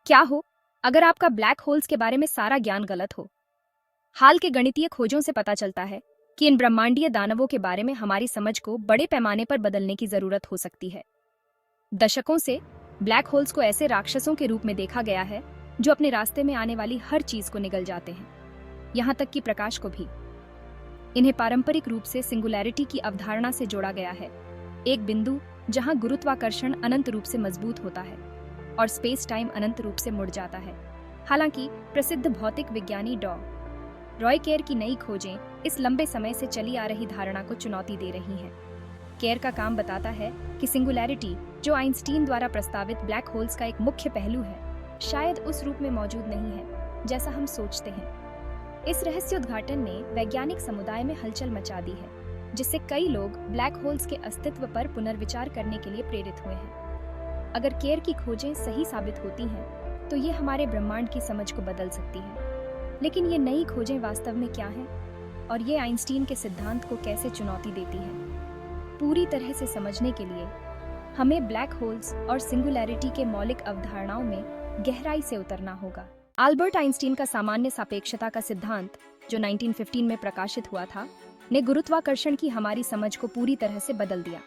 क्या हो अगर आपका ब्लैक होल्स के बारे में सारा ज्ञान गलत हो? हाल के गणितीय खोजों से पता चलता है कि इन ब्रह्मांडीय दानवों के बारे में हमारी समझ को बड़े पैमाने पर बदलने की जरूरत हो सकती है। दशकों से ब्लैक होल्स को ऐसे राक्षसों के रूप में देखा गया है जो अपने रास्ते में आने वाली हर चीज को निगल जाते हैं, यहाँ तक कि प्रकाश को भी। इन्हें पारंपरिक रूप से सिंगुलैरिटी की अवधारणा से जोड़ा गया है, एक बिंदु जहां गुरुत्वाकर्षण अनंत रूप से मजबूत होता है और स्पेस टाइम अनंत रूप से मुड़ जाता है। हालांकि प्रसिद्ध भौतिक विज्ञानी रॉय केर की नई खोजें इस लंबे समय से चली आ रही धारणा को चुनौती दे रही हैं। केर का काम बताता है कि सिंगुलैरिटी, जो आइंस्टीन द्वारा प्रस्तावित ब्लैक होल्स का एक मुख्य पहलू है, शायद उस रूप में मौजूद नहीं है जैसा हम सोचते हैं। इस रहस्योद्घाटन ने वैज्ञानिक समुदाय में हलचल मचा दी है, जिससे कई लोग ब्लैक होल्स के अस्तित्व पर पुनर्विचार करने के लिए प्रेरित हुए हैं। अगर केर की खोजें सही साबित होती हैं, तो ये हमारे ब्रह्मांड की समझ को बदल सकती है। लेकिन ये नई खोजें वास्तव में क्या हैं, और ये आइंस्टीन के सिद्धांत को कैसे चुनौती देती हैं? पूरी तरह से समझने के लिए हमें ब्लैक होल्स और सिंगुलैरिटी के मौलिक अवधारणाओं में गहराई से उतरना होगा। अल्बर्ट आइंस्टीन का सामान्य सापेक्षता का सिद्धांत, जो 1915 में प्रकाशित हुआ था, ने गुरुत्वाकर्षण की हमारी समझ को पूरी तरह से बदल दिया।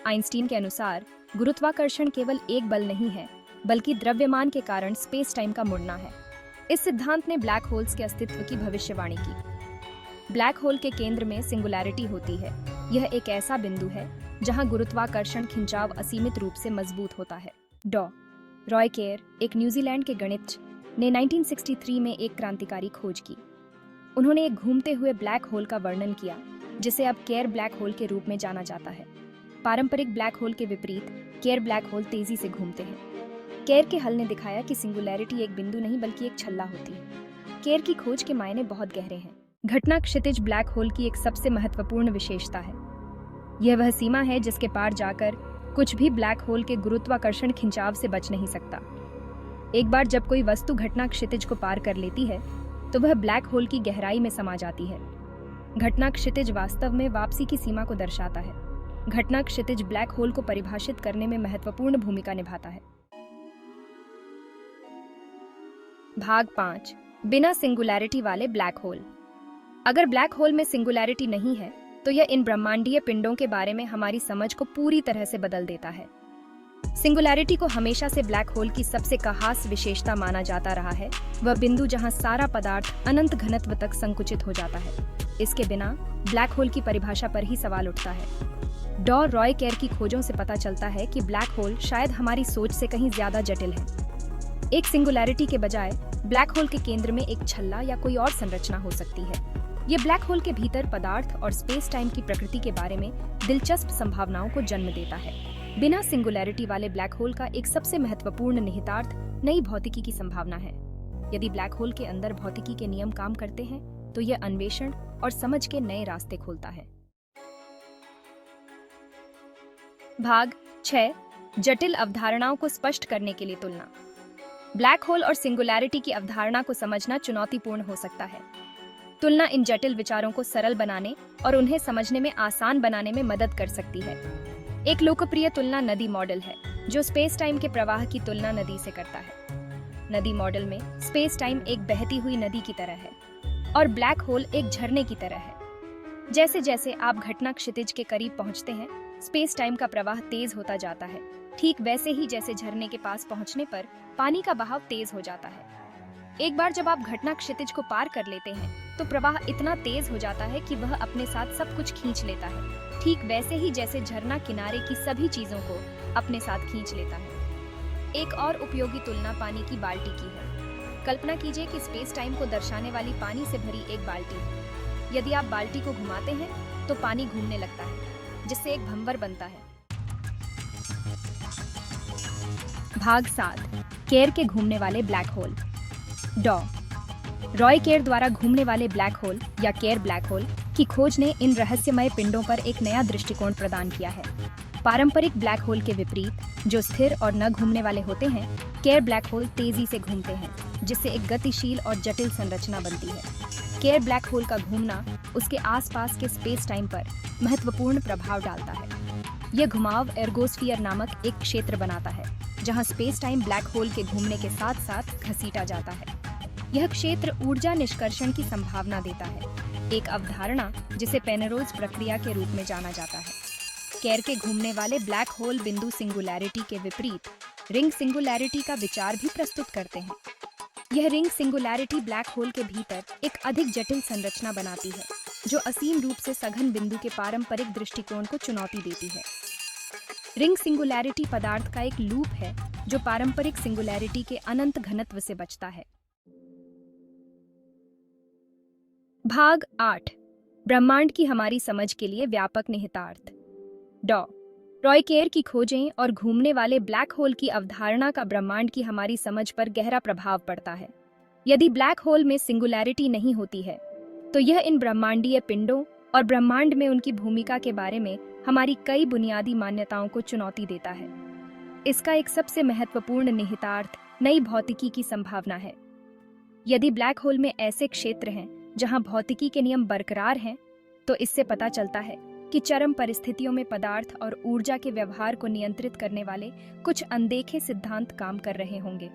आइंस्टीन के अनुसार गुरुत्वाकर्षण केवल एक बल नहीं है, बल्कि द्रव्यमान के कारण स्पेस टाइम का मुड़ना है। इस सिद्धांत ने ब्लैक होल्स के अस्तित्व की भविष्यवाणी की। ब्लैक होल के केंद्र में सिंगुलैरिटी होती है। यह एक ऐसा बिंदु है जहां गुरुत्वाकर्षण खिंचाव असीमित रूप से मजबूत होता है। रॉय केर, एक न्यूजीलैंड के गणितज्ञ, ने 1963 में एक क्रांतिकारी खोज की। उन्होंने एक घूमते हुए ब्लैक होल का वर्णन किया, जिसे अब केर ब्लैक होल के रूप में जाना जाता है। पारंपरिक ब्लैक होल के विपरीत केर ब्लैक होल तेजी से घूमते हैं। केर के हल ने दिखाया कि सिंगुलैरिटी एक बिंदु नहीं बल्कि एक छल्ला होती है। केर की खोज के मायने बहुत गहरे हैं। घटना क्षितिज ब्लैक होल की एक सबसे महत्वपूर्ण विशेषता है। यह वह सीमा है जिसके पार जाकर कुछ भी ब्लैक होल के गुरुत्वाकर्षण खिंचाव से बच नहीं सकता। एक बार जब कोई वस्तु घटना क्षितिज को पार कर लेती है, तो वह ब्लैक होल की गहराई में समा जाती है। घटना क्षितिज वास्तव में वापसी की सीमा को दर्शाता है। घटना क्षितिज ब्लैक होल को परिभाषित करने में महत्वपूर्ण भूमिका निभाता है। भाग 5, बिना सिंगुलैरिटी वाले ब्लैक होल। अगर ब्लैक होल में सिंगुलैरिटी नहीं है, तो यह इन ब्रह्मांडीय पिंडों के बारे में हमारी समझ को पूरी तरह से बदल देता है। सिंगुलैरिटी को हमेशा से ब्लैक होल की सबसे खास विशेषता माना जाता रहा है, वह बिंदु जहां सारा पदार्थ अनंत घनत्व तक संकुचित हो जाता है। इसके बिना ब्लैक होल की परिभाषा पर ही सवाल उठता है। रॉय केर की खोजों से पता चलता है कि ब्लैक होल शायद हमारी सोच से कहीं ज्यादा जटिल है। एक सिंगुलैरिटी के बजाय ब्लैक होल के केंद्र में एक छल्ला या कोई और संरचना हो सकती है। ये ब्लैक होल के भीतर पदार्थ और स्पेस टाइम की प्रकृति के बारे में दिलचस्प संभावनाओं को जन्म देता है। बिना सिंगुलैरिटी वाले ब्लैक होल का एक सबसे महत्वपूर्ण निहितार्थ नई भौतिकी की संभावना है। यदि ब्लैक होल के अंदर भौतिकी के नियम काम करते हैं, तो यह अन्वेषण और समझ के नए रास्ते खोलता है। भाग 6, जटिल अवधारणाओं को स्पष्ट करने के लिए तुलना। ब्लैक होल और सिंगुलैरिटी की अवधारणा को समझना चुनौतीपूर्ण हो सकता है। तुलना इन जटिल विचारों को सरल बनाने और उन्हें समझने में आसान बनाने में मदद कर सकती है। एक लोकप्रिय तुलना नदी मॉडल है, जो स्पेस टाइम के प्रवाह की तुलना नदी से करता है। नदी मॉडल में स्पेस टाइम एक बहती हुई नदी की तरह है और ब्लैक होल एक झरने की तरह है। जैसे जैसे आप घटना क्षितिज के करीब पहुंचते हैं, स्पेस टाइम का प्रवाह तेज होता जाता है, ठीक वैसे ही जैसे झरने के पास पहुंचने पर पानी का बहाव तेज हो जाता है। एक बार जब आप घटना क्षितिज को पार कर लेते हैं, तो प्रवाह इतना तेज हो जाता है कि वह अपने साथ सब कुछ खींच लेता है, ठीक वैसे ही जैसे झरना किनारे की सभी चीजों को अपने साथ खींच लेता है। एक और उपयोगी तुलना पानी की बाल्टी की है। कल्पना कीजिए कि स्पेस टाइम को दर्शाने वाली पानी से भरी एक बाल्टी है। यदि आप बाल्टी को घुमाते हैं, तो पानी घूमने लगता है, जिससे एक भंवर बनता है। भाग 7, केर के घूमने वाले ब्लैक होल। रॉय केर द्वारा घूमने वाले ब्लैक होल या केर ब्लैक होल की खोज ने इन रहस्यमय पिंडों पर एक नया दृष्टिकोण प्रदान किया है। पारंपरिक ब्लैक होल के विपरीत, जो स्थिर और न घूमने वाले होते हैं, केर ब्लैक होल तेजी से घूमते हैं, जिससे एक गतिशील और जटिल संरचना बनती है। केर ब्लैक होल का घूमना उसके आसपास के स्पेस टाइम पर महत्वपूर्ण प्रभाव डालता है। यह घुमाव एर्गोस्फीयर नामक एक क्षेत्र बनाता है, जहां स्पेस टाइम ब्लैक होल के घूमने के साथ साथ घसीटा जाता है। यह क्षेत्र ऊर्जा निष्कर्षण की संभावना देता है, एक अवधारणा जिसे पेनेरोज प्रक्रिया के रूप में जाना जाता है। केर के घूमने वाले ब्लैक होल बिंदु सिंगुलैरिटी के विपरीत रिंग सिंगुलैरिटी का विचार भी प्रस्तुत करते हैं। यह रिंग सिंगुलैरिटी ब्लैक होल के भीतर एक अधिक जटिल संरचना बनाती है, जो असीम रूप से सघन बिंदु के पारंपरिक दृष्टिकोण को चुनौती देती है। रिंग सिंगुलैरिटी पदार्थ का एक लूप है जो पारंपरिक सिंगुलैरिटी के अनंत घनत्व से बचता है। भाग 8, ब्रह्मांड की हमारी समझ के लिए व्यापक निहितार्थ। रॉय केर की खोजें और घूमने वाले ब्लैक होल की अवधारणा का ब्रह्मांड की हमारी समझ पर गहरा प्रभाव पड़ता है। यदि ब्लैक होल में सिंगुलैरिटी नहीं होती है, तो यह इन ब्रह्मांडीय पिंडों और ब्रह्मांड में उनकी भूमिका के बारे में हमारी कई बुनियादी मान्यताओं को चुनौती देता है। इसका एक सबसे महत्वपूर्ण निहितार्थ नई भौतिकी की संभावना है। यदि ब्लैक होल में ऐसे क्षेत्र हैं जहां भौतिकी के नियम बरकरार हैं, तो इससे पता चलता है कि चरम परिस्थितियों में पदार्थ और ऊर्जा के व्यवहार को नियंत्रित करने वाले कुछ अनदेखे सिद्धांत काम कर रहे होंगे।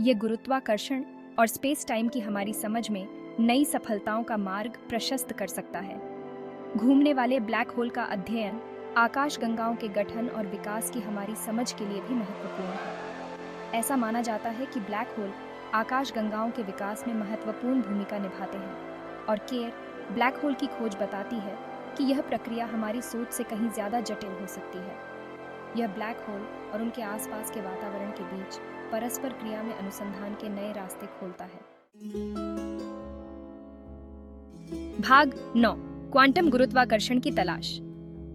ये गुरुत्वाकर्षण और स्पेस टाइम की हमारी समझ में नई सफलताओं का मार्ग प्रशस्त कर सकता है। घूमने वाले ब्लैक होल का अध्ययन आकाशगंगाओं के गठन और विकास की हमारी समझ के लिए भी महत्वपूर्ण है। ऐसा माना जाता है कि ब्लैक होल आकाशगंगाओं के विकास में महत्वपूर्ण भूमिका निभाते हैं, और केर ब्लैक होल की खोज बताती है कि यह प्रक्रिया हमारी सोच से कहीं ज्यादा जटिल हो सकती है। यह ब्लैक होल और उनके आसपास के वातावरण के बीच परस्पर क्रिया में अनुसंधान के नए रास्ते खोलता है। भाग 9, क्वांटम गुरुत्वाकर्षण की तलाश।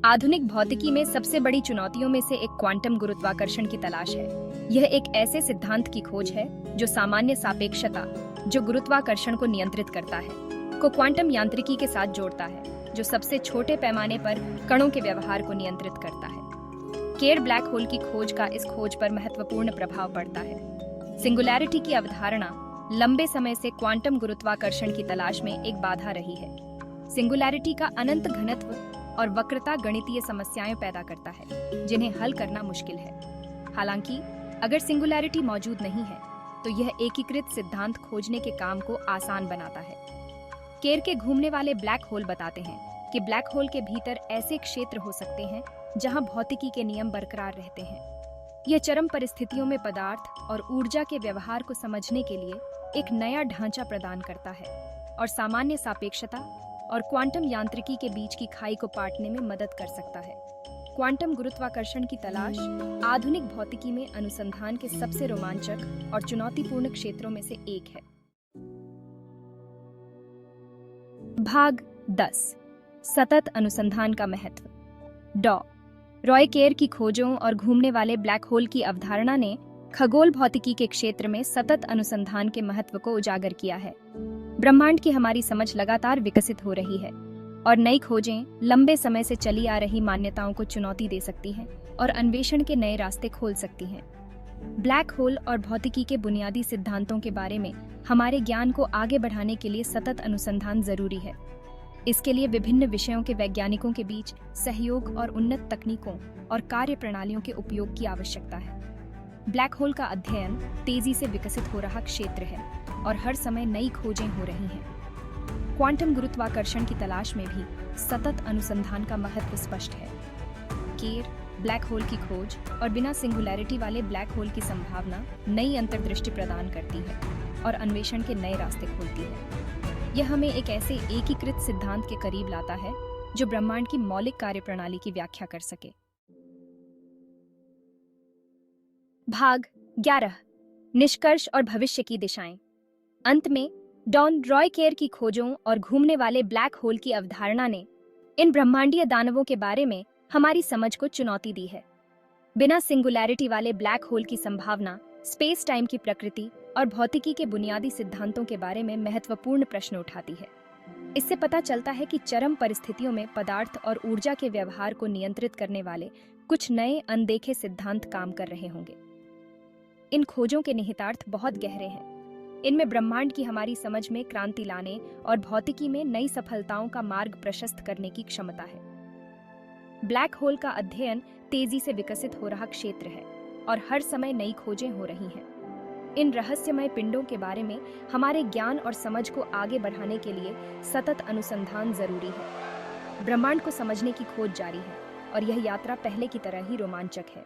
आधुनिक भौतिकी में सबसे बड़ी चुनौतियों में से एक क्वांटम गुरुत्वाकर्षण की तलाश है। यह एक ऐसे सिद्धांत की खोज है जो सामान्य सापेक्षता, जो गुरुत्वाकर्षण को नियंत्रित करता है, को क्वांटम यांत्रिकी के साथ जोड़ता है, जो सबसे छोटे पैमाने पर कणों के व्यवहार को नियंत्रित करता है। केर ब्लैक होल की खोज का इस खोज पर महत्वपूर्ण प्रभाव पड़ता है। सिंगुलैरिटी की अवधारणा लंबे समय से क्वांटम गुरुत्वाकर्षण की तलाश में एक बाधा रही है। सिंगुलैरिटी का अनंत घनत्व और वक्रता गणितीय समस्याएं पैदा करता है, जिन्हें हल करना मुश्किल है। हालांकि अगर सिंगुलैरिटी मौजूद नहीं है, तो यह एकीकृत सिद्धांत खोजने के काम को आसान बनाता है। केर के घूमने वाले ब्लैक होल बताते हैं कि ब्लैक होल के भीतर ऐसे क्षेत्र हो सकते हैं जहां भौतिकी के नियम बरकरार रहते हैं। यह चरम परिस्थितियों में पदार्थ और ऊर्जा के व्यवहार को समझने के लिए एक नया ढांचा प्रदान करता है, और सामान्य सापेक्षता और क्वांटम यांत्रिकी के बीच की खाई को पाटने में मदद कर सकता है। क्वांटम गुरुत्वाकर्षण की तलाश आधुनिक भौतिकी में अनुसंधान के सबसे रोमांचक और चुनौतीपूर्ण क्षेत्रों में से एक है। भाग 10, सतत अनुसंधान का महत्व। रॉय केर की खोजों और घूमने वाले ब्लैक होल की अवधारणा ने खगोल भौतिकी के क्षेत्र में सतत अनुसंधान के महत्व को उजागर किया है। ब्रह्मांड की हमारी समझ लगातार विकसित हो रही है, और नई खोजें लंबे समय से चली आ रही मान्यताओं को चुनौती दे सकती हैं और अन्वेषण के नए रास्ते खोल सकती हैं। ब्लैक होल और भौतिकी के बुनियादी सिद्धांतों के बारे में हमारे ज्ञान को आगे बढ़ाने के लिए सतत अनुसंधान जरूरी है। इसके लिए विभिन्न विषयों के वैज्ञानिकों के बीच सहयोग और उन्नत तकनीकों और कार्य प्रणालियों के उपयोग की आवश्यकता है। ब्लैक होल का अध्ययन तेजी से विकसित हो रहा क्षेत्र है, और हर समय नई खोजें हो रही हैं। क्वांटम गुरुत्वाकर्षण की तलाश में भी सतत अनुसंधान का महत्व स्पष्ट है। केर ब्लैक होल की खोज और बिना सिंगुलैरिटी वाले ब्लैक होल की संभावना नई अंतर्दृष्टि प्रदान करती है और अन्वेषण के नए रास्ते खोलती है। यह हमें एक ऐसे एकीकृत सिद्धांत के करीब लाता है जो ब्रह्मांड की मौलिक कार्यप्रणाली की व्याख्या कर सके। भाग 11, निष्कर्ष और भविष्य की दिशाएं। अंत में रॉय केर की खोजों और घूमने वाले ब्लैक होल की अवधारणा ने इन ब्रह्मांडीय दानवों के बारे में हमारी समझ को चुनौती दी है। बिना सिंगुलैरिटी वाले ब्लैक होल की संभावना स्पेस टाइम की प्रकृति और भौतिकी के बुनियादी सिद्धांतों के बारे में महत्वपूर्ण प्रश्न उठाती है। इससे पता चलता है कि चरम परिस्थितियों में पदार्थ और ऊर्जा के व्यवहार को नियंत्रित करने वाले कुछ नए अनदेखे सिद्धांत काम कर रहे होंगे। इन खोजों के निहितार्थ बहुत गहरे हैं। इनमें ब्रह्मांड की हमारी समझ में क्रांति लाने और भौतिकी में नई सफलताओं का मार्ग प्रशस्त करने की क्षमता है। ब्लैक होल का अध्ययन तेजी से विकसित हो रहा क्षेत्र है, और हर समय नई खोजें हो रही हैं। इन रहस्यमय पिंडों के बारे में हमारे ज्ञान और समझ को आगे बढ़ाने के लिए सतत अनुसंधान जरूरी है। ब्रह्मांड को समझने की खोज जारी है और यह यात्रा पहले की तरह ही रोमांचक है।